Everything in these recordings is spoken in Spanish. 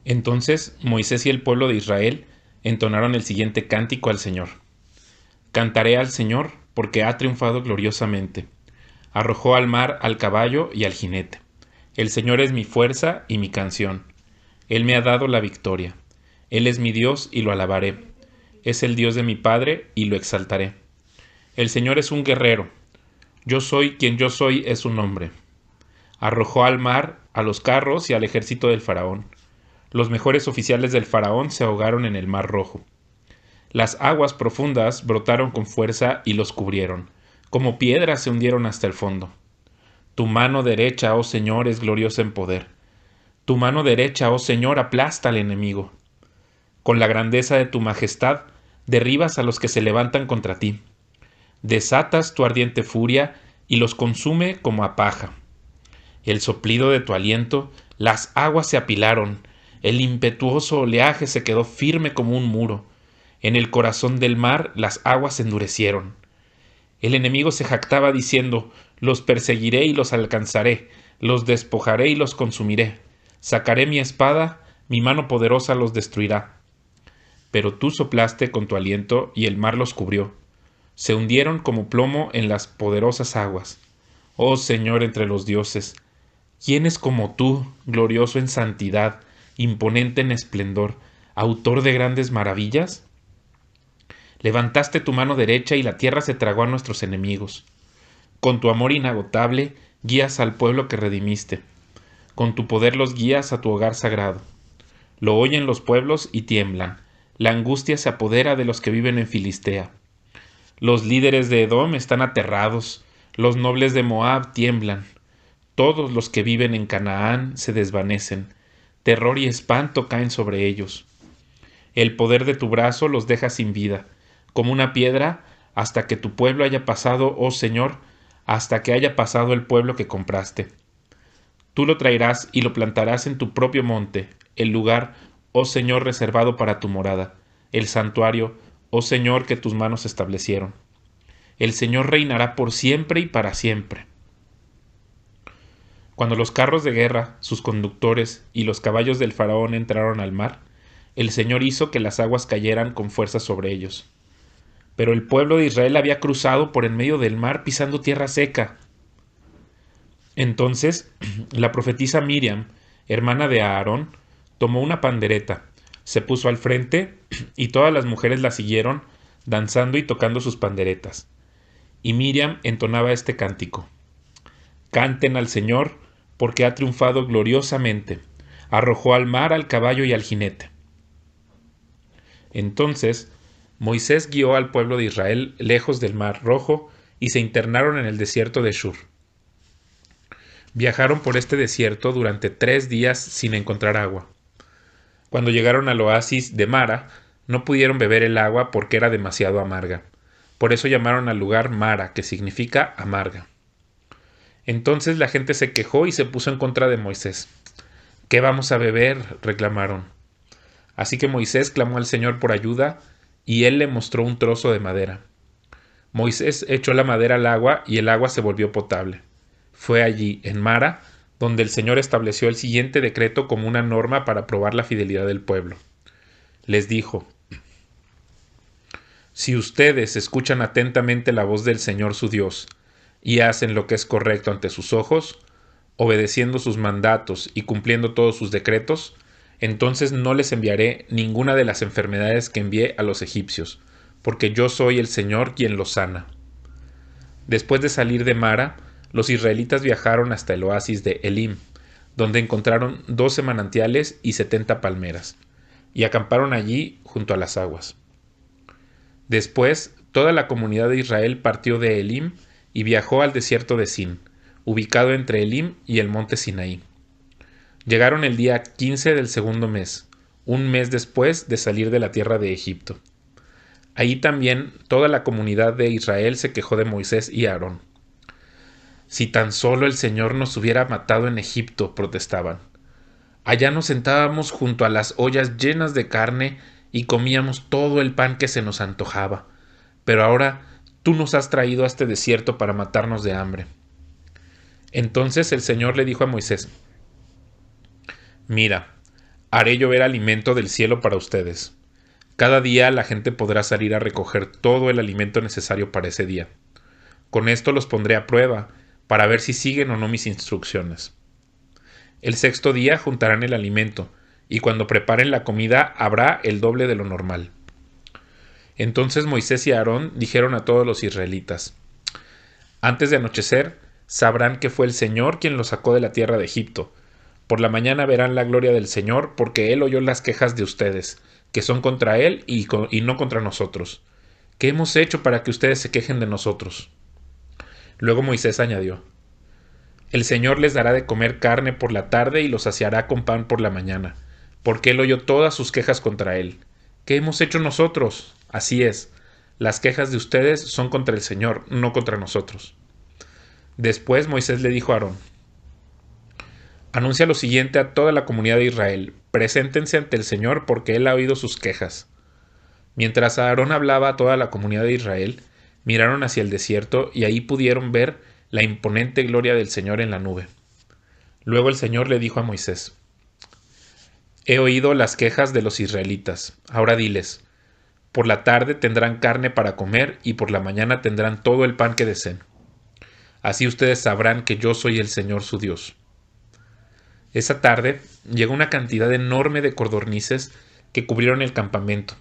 Entonces Moisés y el pueblo de Israel entonaron el siguiente cántico al Señor. Cantaré al Señor porque ha triunfado gloriosamente. Arrojó al mar al caballo y al jinete. El Señor es mi fuerza y mi canción. Él me ha dado la victoria. Él es mi Dios y lo alabaré. Es el Dios de mi Padre y lo exaltaré. El Señor es un guerrero. Yo soy quien yo soy es su nombre. Arrojó al mar a los carros y al ejército del faraón. Los mejores oficiales del faraón se ahogaron en el mar rojo. Las aguas profundas brotaron con fuerza y los cubrieron. Como piedras se hundieron hasta el fondo. Tu mano derecha, oh Señor, es gloriosa en poder. Tu mano derecha, oh Señor, aplasta al enemigo. Con la grandeza de tu majestad, derribas a los que se levantan contra ti. Desatas tu ardiente furia y los consume como a paja. El soplido de tu aliento, las aguas se apilaron, el impetuoso oleaje se quedó firme como un muro. En el corazón del mar las aguas se endurecieron. El enemigo se jactaba diciendo: los perseguiré y los alcanzaré, los despojaré y los consumiré. Sacaré mi espada, mi mano poderosa los destruirá. Pero tú soplaste con tu aliento y el mar los cubrió. Se hundieron como plomo en las poderosas aguas. Oh Señor entre los dioses, ¿quién es como tú, glorioso en santidad, imponente en esplendor, autor de grandes maravillas? Levantaste tu mano derecha y la tierra se tragó a nuestros enemigos. Con tu amor inagotable guías al pueblo que redimiste. Con tu poder los guías a tu hogar sagrado. Lo oyen los pueblos y tiemblan. La angustia se apodera de los que viven en Filistea. Los líderes de Edom están aterrados. Los nobles de Moab tiemblan. Todos los que viven en Canaán se desvanecen. Terror y espanto caen sobre ellos. El poder de tu brazo los deja sin vida, como una piedra, hasta que tu pueblo haya pasado, oh Señor, hasta que haya pasado el pueblo que compraste. Tú lo traerás y lo plantarás en tu propio monte, el lugar, oh Señor, reservado para tu morada, el santuario, oh Señor, que tus manos establecieron. El Señor reinará por siempre y para siempre. Cuando los carros de guerra, sus conductores y los caballos del faraón entraron al mar, el Señor hizo que las aguas cayeran con fuerza sobre ellos. Pero el pueblo de Israel había cruzado por en medio del mar pisando tierra seca. Entonces la profetisa Miriam, hermana de Aarón, tomó una pandereta, se puso al frente y todas las mujeres la siguieron, danzando y tocando sus panderetas. Y Miriam entonaba este cántico: Canten al Señor, porque ha triunfado gloriosamente. Arrojó al mar al caballo y al jinete. Entonces Moisés guió al pueblo de Israel lejos del mar Rojo y se internaron en el desierto de Shur. Viajaron por este desierto durante 3 días sin encontrar agua. Cuando llegaron al oasis de Mara, no pudieron beber el agua porque era demasiado amarga. Por eso llamaron al lugar Mara, que significa amarga. Entonces la gente se quejó y se puso en contra de Moisés. ¿Qué vamos a beber?, reclamaron. Así que Moisés clamó al Señor por ayuda, y él le mostró un trozo de madera. Moisés echó la madera al agua y el agua se volvió potable. Fue allí, en Mara, donde el Señor estableció el siguiente decreto como una norma para probar la fidelidad del pueblo. Les dijo: si ustedes escuchan atentamente la voz del Señor su Dios y hacen lo que es correcto ante sus ojos, obedeciendo sus mandatos y cumpliendo todos sus decretos, entonces no les enviaré ninguna de las enfermedades que envié a los egipcios, porque yo soy el Señor quien los sana. Después de salir de Mara, los israelitas viajaron hasta el oasis de Elim, donde encontraron 12 manantiales y 70 palmeras, y acamparon allí junto a las aguas. Después, toda la comunidad de Israel partió de Elim y viajó al desierto de Sin, ubicado entre Elim y el monte Sinaí. Llegaron el día 15 del segundo mes, un mes después de salir de la tierra de Egipto. Ahí también toda la comunidad de Israel se quejó de Moisés y Aarón. Si tan solo el Señor nos hubiera matado en Egipto, protestaban. Allá nos sentábamos junto a las ollas llenas de carne y comíamos todo el pan que se nos antojaba. Pero ahora tú nos has traído a este desierto para matarnos de hambre. Entonces el Señor le dijo a Moisés: Mira, Haré llover alimento del cielo para ustedes. Cada día la gente podrá salir a recoger todo el alimento necesario para ese día. Con esto los pondré a prueba, para ver si siguen o no mis instrucciones. El sexto día juntarán el alimento, y cuando preparen la comida habrá el doble de lo normal. Entonces Moisés y Aarón dijeron a todos los israelitas: Antes de anochecer, sabrán que fue el Señor quien los sacó de la tierra de Egipto. Por la mañana verán la gloria del Señor, porque Él oyó las quejas de ustedes, que son contra Él y no contra nosotros. ¿Qué hemos hecho para que ustedes se quejen de nosotros? Luego Moisés añadió: El Señor les dará de comer carne por la tarde y los saciará con pan por la mañana, porque Él oyó todas sus quejas contra Él. ¿Qué hemos hecho nosotros? Así es, las quejas de ustedes son contra el Señor, no contra nosotros. Después Moisés le dijo a Aarón: Anuncia lo siguiente a toda la comunidad de Israel: preséntense ante el Señor porque Él ha oído sus quejas. Mientras Aarón hablaba a toda la comunidad de Israel, miraron hacia el desierto y ahí pudieron ver la imponente gloria del Señor en la nube. Luego el Señor le dijo a Moisés: He oído las quejas de los israelitas. Ahora diles: por la tarde tendrán carne para comer y por la mañana tendrán todo el pan que deseen. Así ustedes sabrán que yo soy el Señor su Dios. Esa tarde llegó una cantidad enorme de codornices que cubrieron el campamento,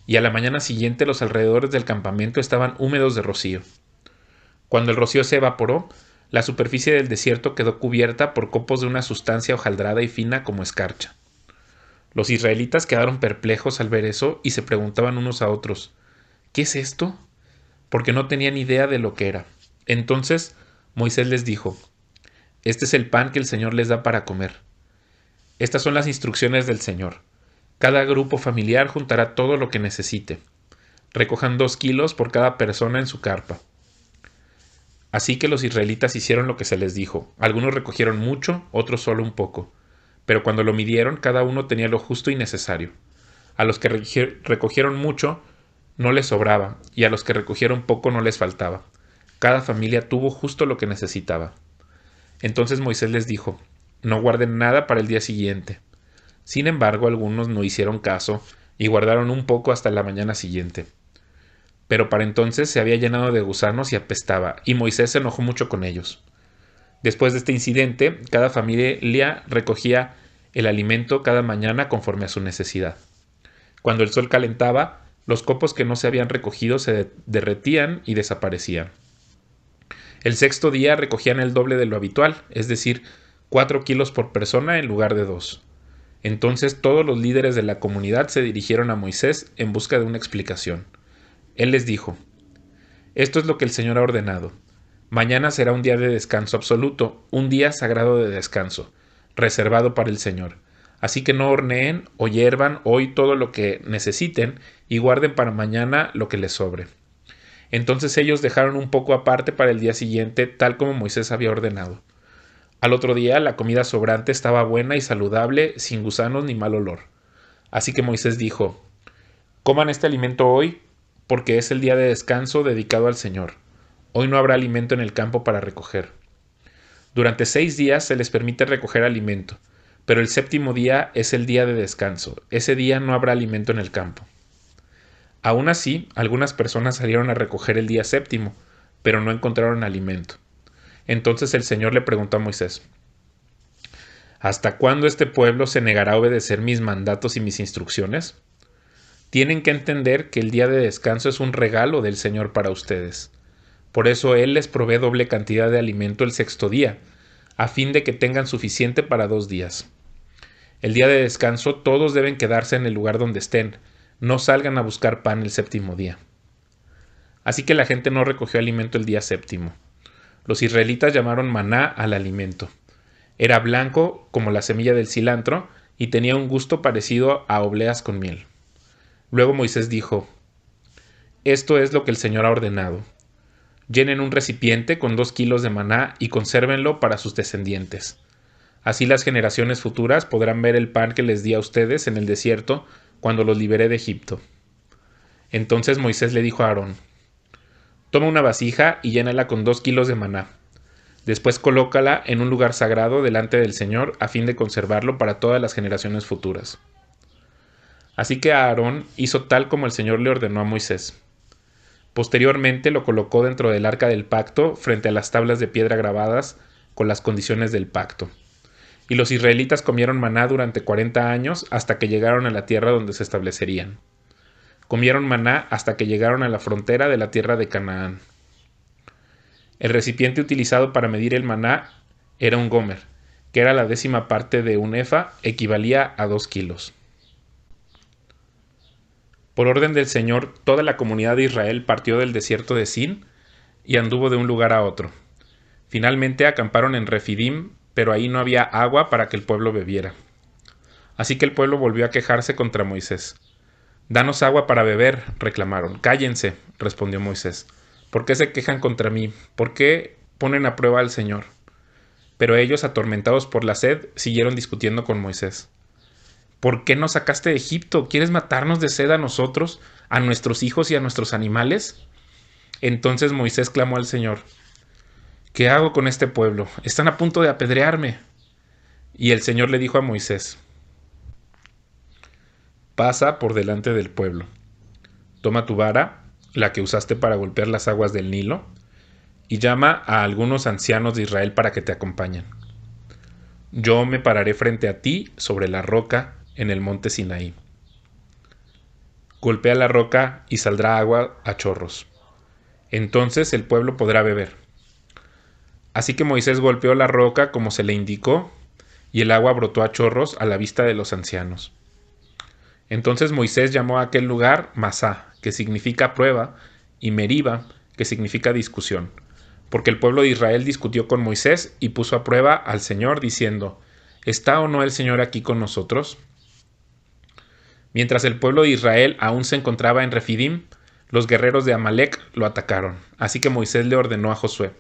y a la mañana siguiente los alrededores del campamento estaban húmedos de rocío. Cuando el rocío se evaporó, la superficie del desierto quedó cubierta por copos de una sustancia hojaldrada y fina como escarcha. Los israelitas quedaron perplejos al ver eso y se preguntaban unos a otros: ¿qué es esto? Porque no tenían idea de lo que era. Entonces Moisés les dijo: Este es el pan que el Señor les da para comer. Estas son las instrucciones del Señor. Cada grupo familiar juntará todo lo que necesite. Recojan 2 kilos por cada persona en su carpa. Así que los israelitas hicieron lo que se les dijo. Algunos recogieron mucho, otros solo un poco. Pero cuando lo midieron, cada uno tenía lo justo y necesario. A los que recogieron mucho no les sobraba, y a los que recogieron poco no les faltaba. Cada familia tuvo justo lo que necesitaba. Entonces Moisés les dijo: No guarden nada para el día siguiente. Sin embargo, algunos no hicieron caso y guardaron un poco hasta la mañana siguiente. Pero para entonces se había llenado de gusanos y apestaba, y Moisés se enojó mucho con ellos. Después de este incidente, cada familia recogía el alimento cada mañana conforme a su necesidad. Cuando el sol calentaba, los copos que no se habían recogido se derretían y desaparecían. El sexto día recogían el doble de lo habitual, es decir, 4 kilos por persona en lugar de 2. Entonces todos los líderes de la comunidad se dirigieron a Moisés en busca de una explicación. Él les dijo: Esto es lo que el Señor ha ordenado. Mañana será un día de descanso absoluto, un día sagrado de descanso, reservado para el Señor. Así que no horneen o hiervan hoy todo lo que necesiten y guarden para mañana lo que les sobre. Entonces ellos dejaron un poco aparte para el día siguiente, tal como Moisés había ordenado. Al otro día la comida sobrante estaba buena y saludable, sin gusanos ni mal olor. Así que Moisés dijo: Coman este alimento hoy, porque es el día de descanso dedicado al Señor. Hoy no habrá alimento en el campo para recoger. Durante 6 días se les permite recoger alimento, pero el séptimo día es el día de descanso. Ese día no habrá alimento en el campo. Aún así, algunas personas salieron a recoger el día séptimo, pero no encontraron alimento. Entonces el Señor le preguntó a Moisés: ¿Hasta cuándo este pueblo se negará a obedecer mis mandatos y mis instrucciones? Tienen que entender que el día de descanso es un regalo del Señor para ustedes. Por eso Él les provee doble cantidad de alimento el sexto día, a fin de que tengan suficiente para 2 días. El día de descanso todos deben quedarse en el lugar donde estén, no salgan a buscar pan el séptimo día. Así que la gente no recogió alimento el día séptimo. Los israelitas llamaron maná al alimento. Era blanco como la semilla del cilantro y tenía un gusto parecido a obleas con miel. Luego Moisés dijo: Esto es lo que el Señor ha ordenado. Llenen un recipiente con 2 kilos de maná y consérvenlo para sus descendientes. Así las generaciones futuras podrán ver el pan que les di a ustedes en el desierto cuando los liberé de Egipto. Entonces Moisés le dijo a Aarón: Toma una vasija y llénala con 2 kilos de maná. Después colócala en un lugar sagrado delante del Señor a fin de conservarlo para todas las generaciones futuras. Así que Aarón hizo tal como el Señor le ordenó a Moisés. Posteriormente lo colocó dentro del arca del pacto frente a las tablas de piedra grabadas con las condiciones del pacto. Y los israelitas comieron maná durante 40 años hasta que llegaron a la tierra donde se establecerían. Comieron maná hasta que llegaron a la frontera de la tierra de Canaán. El recipiente utilizado para medir el maná era un gomer, que era la 10ª parte de un efa, equivalía a 2 kilos. Por orden del Señor, toda la comunidad de Israel partió del desierto de Sin y anduvo de un lugar a otro. Finalmente acamparon en Refidim, pero ahí no había agua para que el pueblo bebiera. Así que el pueblo volvió a quejarse contra Moisés. «Danos agua para beber», reclamaron. «Cállense», respondió Moisés. «¿Por qué se quejan contra mí? ¿Por qué ponen a prueba al Señor?» Pero ellos, atormentados por la sed, siguieron discutiendo con Moisés. «¿Por qué nos sacaste de Egipto? ¿Quieres matarnos de sed a nosotros, a nuestros hijos y a nuestros animales?» Entonces Moisés clamó al Señor. «¿Qué hago con este pueblo? Están a punto de apedrearme». Y el Señor le dijo a Moisés: «Pasa por delante del pueblo. Toma tu vara, la que usaste para golpear las aguas del Nilo, y llama a algunos ancianos de Israel para que te acompañen. Yo me pararé frente a ti sobre la roca en el monte Sinaí. Golpea la roca y saldrá agua a chorros. Entonces el pueblo podrá beber». Así que Moisés golpeó la roca como se le indicó, y el agua brotó a chorros a la vista de los ancianos. Entonces Moisés llamó a aquel lugar Masá, que significa prueba, y Meriba, que significa discusión, porque el pueblo de Israel discutió con Moisés y puso a prueba al Señor, diciendo: ¿Está o no el Señor aquí con nosotros? Mientras el pueblo de Israel aún se encontraba en Refidim, los guerreros de Amalec lo atacaron. Así que Moisés le ordenó a Josué: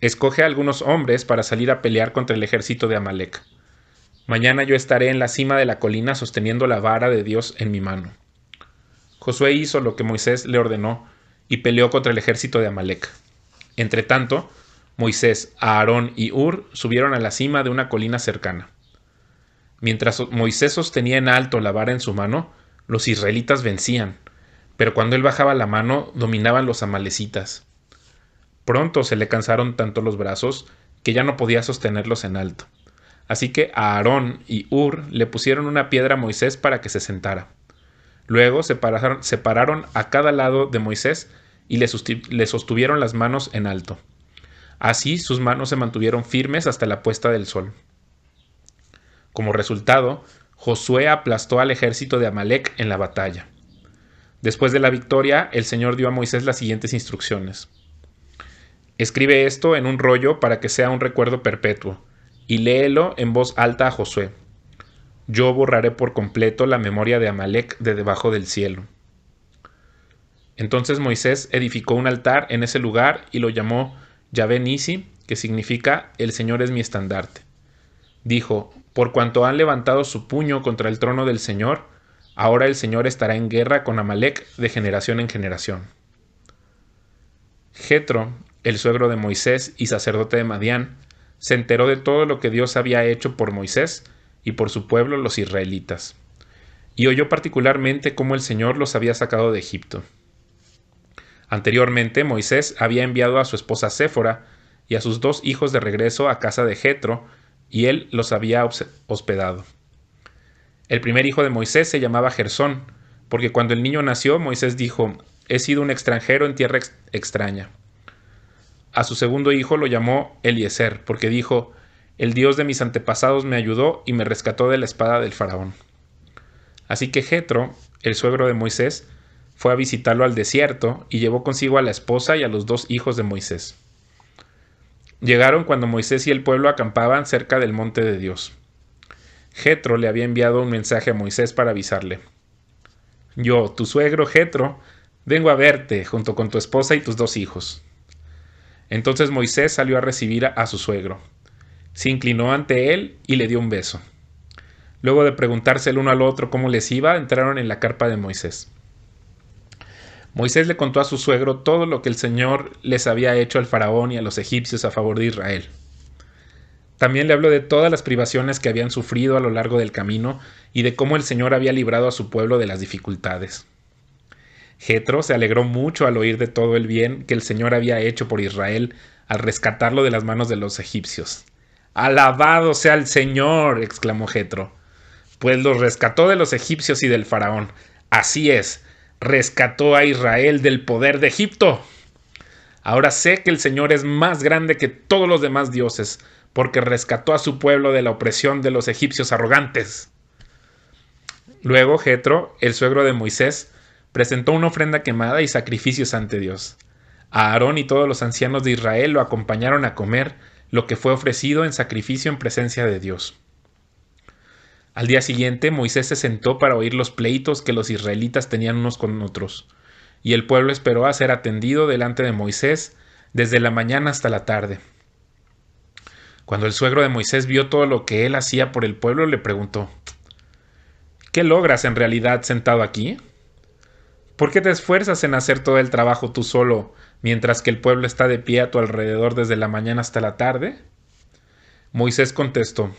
«Escoge a algunos hombres para salir a pelear contra el ejército de Amalec. Mañana yo estaré en la cima de la colina sosteniendo la vara de Dios en mi mano». Josué hizo lo que Moisés le ordenó y peleó contra el ejército de Amalec. Entretanto, Moisés, Aarón y Hur subieron a la cima de una colina cercana. Mientras Moisés sostenía en alto la vara en su mano, los israelitas vencían, pero cuando él bajaba la mano dominaban los amalecitas. Pronto se le cansaron tanto los brazos que ya no podía sostenerlos en alto. Así que Aarón y Hur le pusieron una piedra a Moisés para que se sentara. Luego separaron a cada lado de Moisés y le sostuvieron las manos en alto. Así sus manos se mantuvieron firmes hasta la puesta del sol. Como resultado, Josué aplastó al ejército de Amalec en la batalla. Después de la victoria, el Señor dio a Moisés las siguientes instrucciones: «Escribe esto en un rollo para que sea un recuerdo perpetuo, y léelo en voz alta a Josué. Yo borraré por completo la memoria de Amalec de debajo del cielo». Entonces Moisés edificó un altar en ese lugar y lo llamó Yahvé Nisi, que significa «El Señor es mi estandarte». Dijo: «Por cuanto han levantado su puño contra el trono del Señor, ahora el Señor estará en guerra con Amalec de generación en generación». Jetro, el suegro de Moisés y sacerdote de Madián, se enteró de todo lo que Dios había hecho por Moisés y por su pueblo los israelitas, y oyó particularmente cómo el Señor los había sacado de Egipto. Anteriormente, Moisés había enviado a su esposa Séfora y a sus 2 hijos de regreso a casa de Jetro, y él los había hospedado. El primer hijo de Moisés se llamaba Gersón, porque cuando el niño nació, Moisés dijo: «He sido un extranjero en tierra extraña». A su segundo hijo lo llamó Eliezer, porque dijo: «El Dios de mis antepasados me ayudó y me rescató de la espada del faraón». Así que Jetro, el suegro de Moisés, fue a visitarlo al desierto y llevó consigo a la esposa y a los 2 hijos de Moisés. Llegaron cuando Moisés y el pueblo acampaban cerca del monte de Dios. Jetro le había enviado un mensaje a Moisés para avisarle: «Yo, tu suegro Jetro, vengo a verte junto con tu esposa y tus 2 hijos». Entonces Moisés salió a recibir a su suegro. Se inclinó ante él y le dio un beso. Luego de preguntarse el uno al otro cómo les iba, entraron en la carpa de Moisés. Moisés le contó a su suegro todo lo que el Señor les había hecho al faraón y a los egipcios a favor de Israel. También le habló de todas las privaciones que habían sufrido a lo largo del camino y de cómo el Señor había librado a su pueblo de las dificultades. Jetro se alegró mucho al oír de todo el bien que el Señor había hecho por Israel al rescatarlo de las manos de los egipcios. «¡Alabado sea el Señor!», exclamó Jetro, «pues los rescató de los egipcios y del faraón. Así es, rescató a Israel del poder de Egipto. Ahora sé que el Señor es más grande que todos los demás dioses, porque rescató a su pueblo de la opresión de los egipcios arrogantes». Luego Jetro, el suegro de Moisés, presentó una ofrenda quemada y sacrificios ante Dios. Aarón y todos los ancianos de Israel lo acompañaron a comer lo que fue ofrecido en sacrificio en presencia de Dios. Al día siguiente, Moisés se sentó para oír los pleitos que los israelitas tenían unos con otros, y el pueblo esperó a ser atendido delante de Moisés desde la mañana hasta la tarde. Cuando el suegro de Moisés vio todo lo que él hacía por el pueblo, le preguntó: «¿Qué logras en realidad sentado aquí? ¿Por qué te esfuerzas en hacer todo el trabajo tú solo, mientras que el pueblo está de pie a tu alrededor desde la mañana hasta la tarde?» Moisés contestó: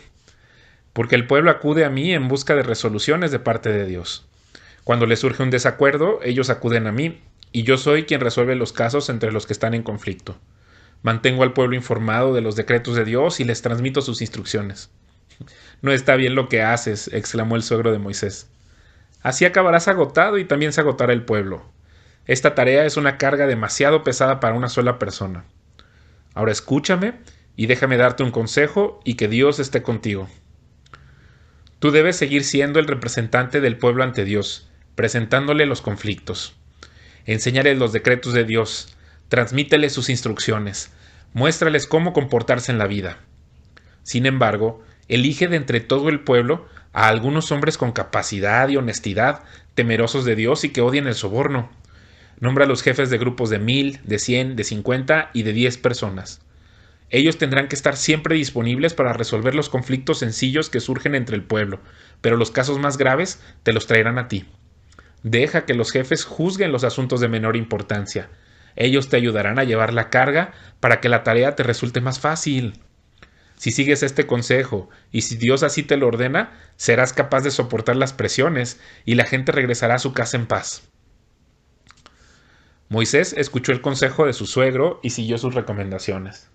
«Porque el pueblo acude a mí en busca de resoluciones de parte de Dios. Cuando les surge un desacuerdo, ellos acuden a mí, y yo soy quien resuelve los casos entre los que están en conflicto. Mantengo al pueblo informado de los decretos de Dios y les transmito sus instrucciones». «No está bien lo que haces», exclamó el suegro de Moisés. «Así acabarás agotado y también se agotará el pueblo. Esta tarea es una carga demasiado pesada para una sola persona. Ahora escúchame y déjame darte un consejo y que Dios esté contigo. Tú debes seguir siendo el representante del pueblo ante Dios, presentándole los conflictos. Enséñales los decretos de Dios, transmíteles sus instrucciones, muéstrales cómo comportarse en la vida. Sin embargo, elige de entre todo el pueblo a algunos hombres con capacidad y honestidad, temerosos de Dios y que odien el soborno. Nombra a los jefes de grupos de 1000, de 100, de 50 y de 10 personas. Ellos tendrán que estar siempre disponibles para resolver los conflictos sencillos que surgen entre el pueblo, pero los casos más graves te los traerán a ti. Deja que los jefes juzguen los asuntos de menor importancia. Ellos te ayudarán a llevar la carga para que la tarea te resulte más fácil. Si sigues este consejo, y si Dios así te lo ordena, serás capaz de soportar las presiones, y la gente regresará a su casa en paz. Moisés escuchó el consejo de su suegro y siguió sus recomendaciones.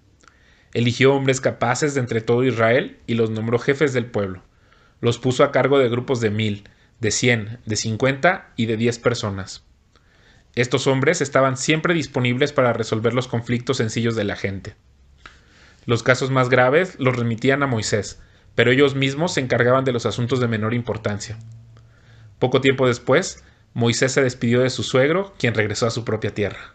Eligió hombres capaces de entre todo Israel y los nombró jefes del pueblo. Los puso a cargo de grupos de 1000, de 100, de 50 y de 10 personas. Estos hombres estaban siempre disponibles para resolver los conflictos sencillos de la gente. Los casos más graves los remitían a Moisés, pero ellos mismos se encargaban de los asuntos de menor importancia. Poco tiempo después, Moisés se despidió de su suegro, quien regresó a su propia tierra.